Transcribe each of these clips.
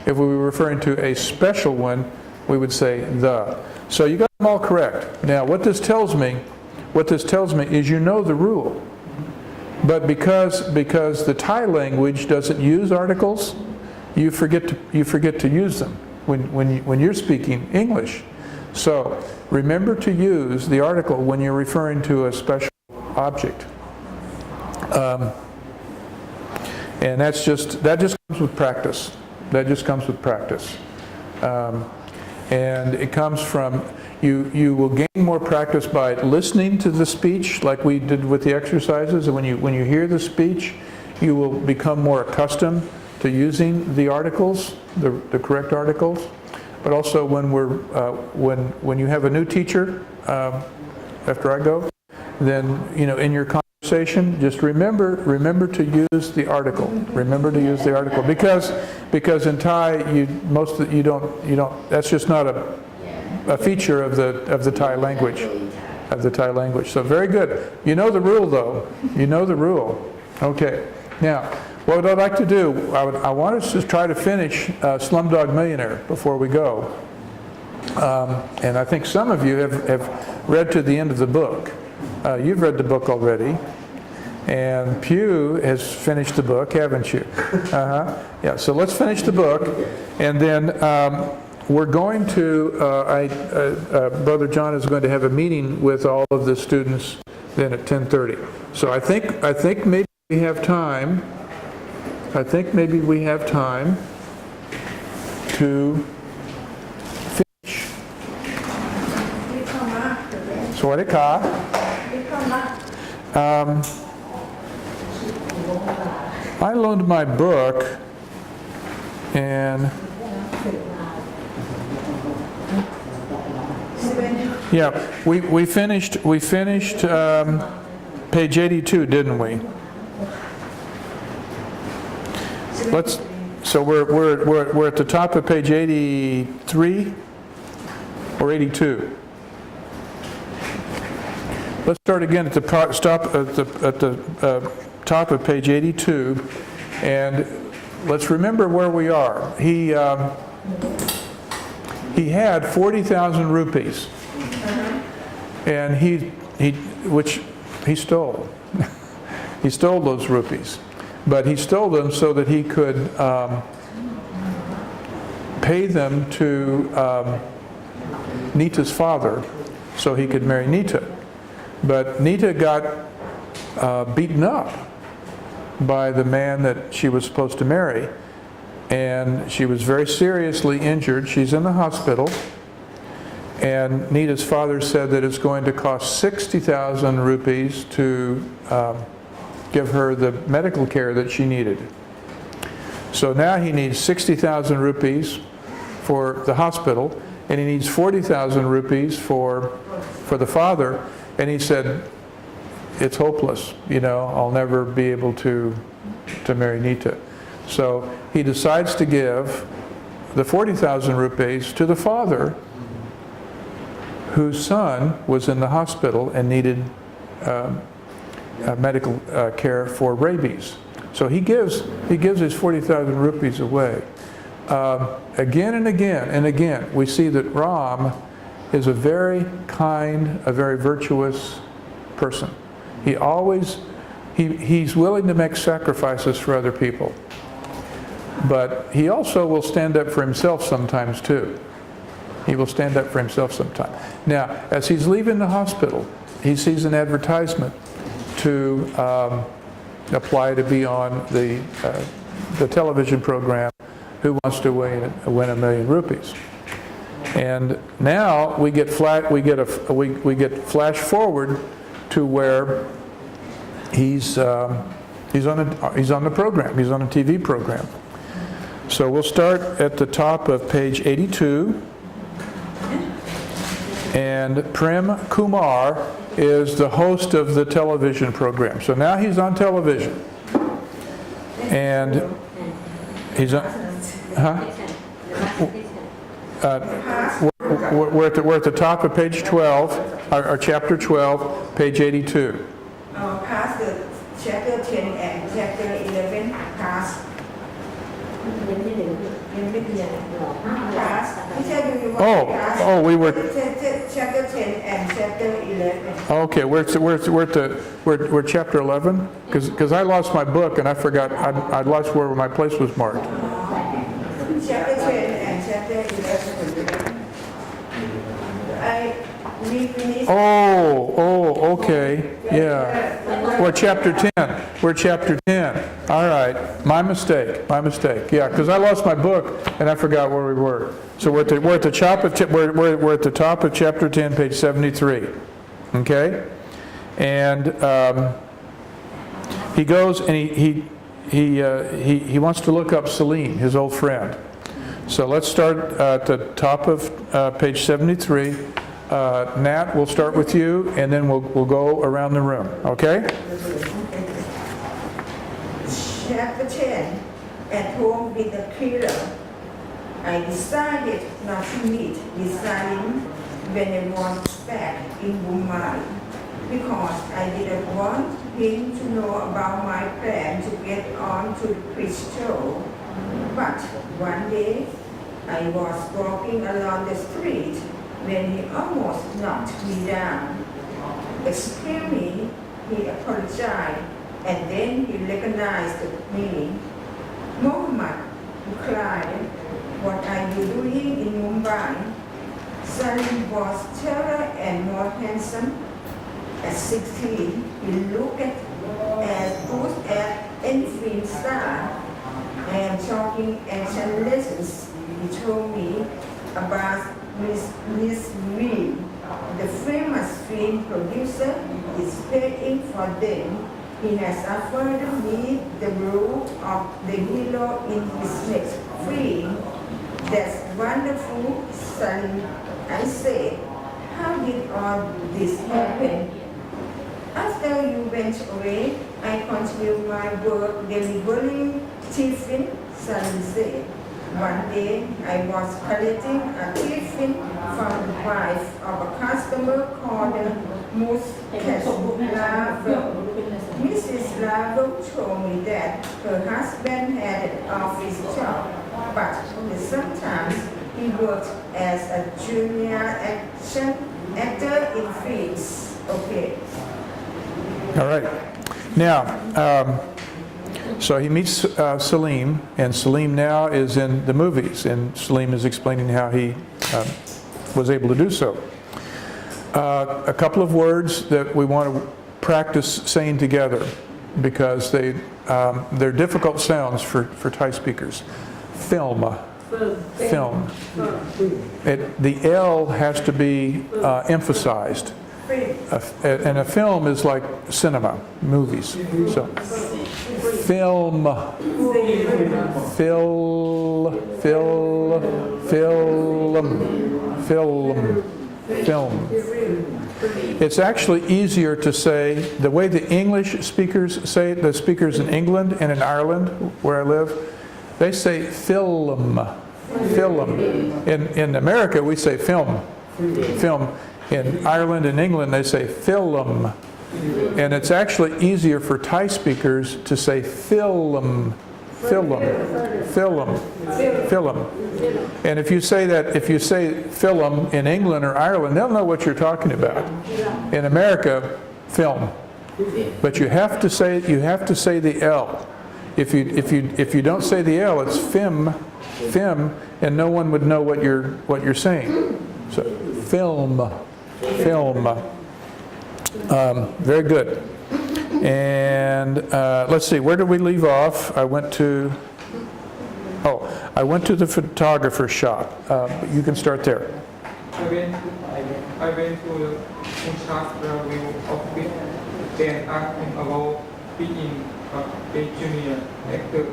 If we were referring to a special one, we would say the. So you got them all correct. Now what this tells me is you know the rule. But because the Thai language doesn't use articles, you forget to use them when you're speaking English. So remember to use the article when you're referring to a special object. And that just comes with practice. That just comes with practice. And it comes from, you will gain more practice by listening to the speech like we did with the exercises. And when you hear the speech, you will become more accustomed to using the articles, the correct articles. But also when you have a new teacher, after I go, then in your conversation, just remember to use the article. Remember to use the article because in Thai you don't. That's just not a feature of the Thai language, So very good. You know the rule though. You know the rule. Okay. Now, what I'd like to do, I want us to try to finish Slumdog Millionaire before we go. And I think some of you have read to the end of the book. You've read the book already. And Pew has finished the book, haven't you? Yeah, so let's finish the book. And then we're going to, Brother John is going to have a meeting with all of the students then at 10:30. So I think maybe we have time. I think maybe we have time to finish. Swadika. I loaned my book and yeah, we finished page 82, didn't we? So we're at the top of page 83 or 82. Let's start again at the top of page 82, and let's remember where we are. He had 40,000 rupees, and which he stole. He stole those rupees. But he stole them so that he could pay them to Nita's father so he could marry Nita. But Nita got beaten up by the man that she was supposed to marry. And she was very seriously injured. She's in the hospital. And Nita's father said that it's going to cost 60,000 rupees to give her the medical care that she needed. So now he needs 60,000 rupees for the hospital, and he needs 40,000 rupees for the father. And he said, it's hopeless, I'll never be able to marry Nita. So he decides to give the 40,000 rupees to the father, whose son was in the hospital and needed medical care for rabies. So he gives his 40,000 rupees away. Again and again and again, we see that Ram is a very kind, a very virtuous person. He's willing to make sacrifices for other people. But he also will stand up for himself sometimes too. He will stand up for himself sometimes. Now, as he's leaving the hospital, he sees an advertisement to apply to be on the television program Who Wants to Win $1 Million Rupees. And now we get flash forward to where he's on the program. He's on a TV program. So we'll start at the top of page 82. And Prem Kumar is the host of the television program. So now he's on television. And he's on... We're at the top of page 12, or chapter 12, page 82. Past the chapter 10 and chapter 11, past. Class. Teacher, do you want Oh, class? oh, we were. Chapter 10 and chapter 11. Okay, we're chapter 11? Because I lost my book and I forgot, I lost where my place was marked. Chapter 10 and chapter 11. We finished. Oh, okay, yeah. We're chapter 10. We're chapter 10. All right, my mistake. Yeah, because I lost my book and I forgot where we were. So we're at the top of chapter 10, page 73. Okay, and he goes and he wants to look up Salim, his old friend. So let's start at the top of page 73. Nat, we'll start with you, and then we'll go around the room. Okay? Chapter 10. At home with the killer. I decided not to meet with Salim when I was back in Mumbai because I didn't want him to know about my plan to get on to the Crystal. But one day, I was walking along the street when he almost knocked me down. Excuse me, he apologized, and then he recognized me. Mohammed, he cried, what are you doing in Mumbai? Salim was taller and more handsome. At 16, he looked as good as any film star. I am talking action lessons. He told me about N.E.S.C, the famous film producer, is paying for them. He has offered me the role of the hero in his next film. That's wonderful, Salim. I said, how did all this happen? After you went away, I continued my work delivering tiffin, Salim said. One day, I was collecting a tiffin from the wife of a customer called Mrs. Lavel. Mrs. Lavel told me that her husband had an office job, but sometimes he worked as a junior actor in films. Okay. All right. Now, so he meets Salim, and Salim now is in the movies, and Salim is explaining how he was able to do so. A couple of words that we want to practice saying together because they're difficult sounds for Thai speakers. Film. The L has to be emphasized. And a film is like cinema, movies. So, film. It's actually easier to say, the way the English speakers say it, the speakers in England and in Ireland, where I live, they say film. In America, we say film. In Ireland and England, they say film. And it's actually easier for Thai speakers to say film. And if you say film in England or Ireland, they'll know what you're talking about. In America, film. But you have to say the L. If you don't say the L, it's film, and no one would know what you're saying. So film. Very good. And let's see, where did we leave off? I went to the photographer's shop. You can start there. I went to the in-charge review office. Then asked him about being a junior actor.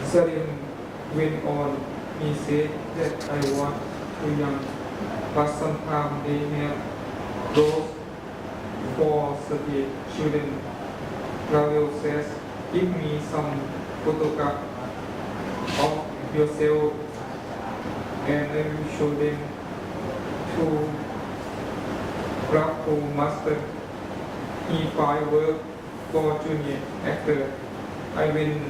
Salim went on. He said that I was too young. But sometimes they have roles for certain children. Ravel says, give me some photograph of yourself and I will show them to graphic master. He find work for junior actor. I went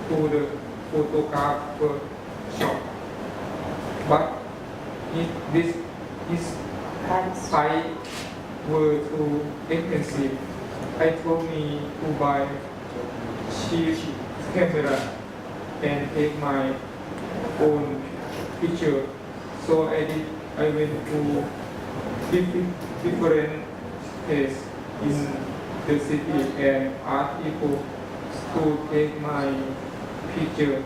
to the photographer shop. but if this is I were too expensive, I told me to buy cheap camera and take my own picture. So I went to different places in the city and asked people to take my picture.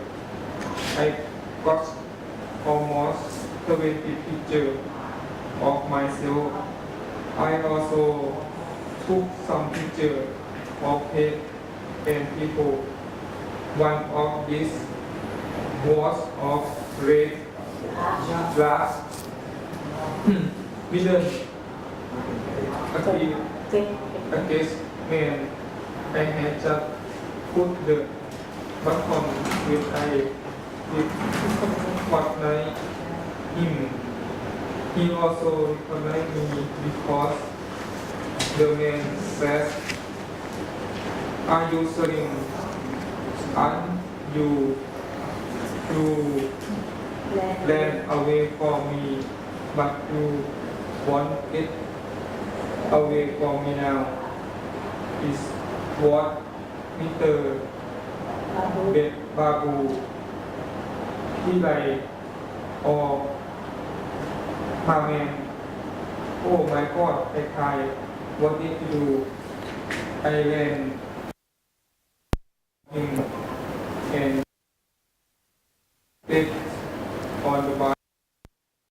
I got almost 70 pictures of myself. I also took some pictures of pets and people. One of these was of red glass. Middle against man. I had just put the button when I did recognize him. He also recognized me because the man said, "Are you selling? Aren't you ran away from me, but you want it away from me now?" Is what Mr. Babu ที่ไรออกมาแมน Oh my God I cried what did you do I ran him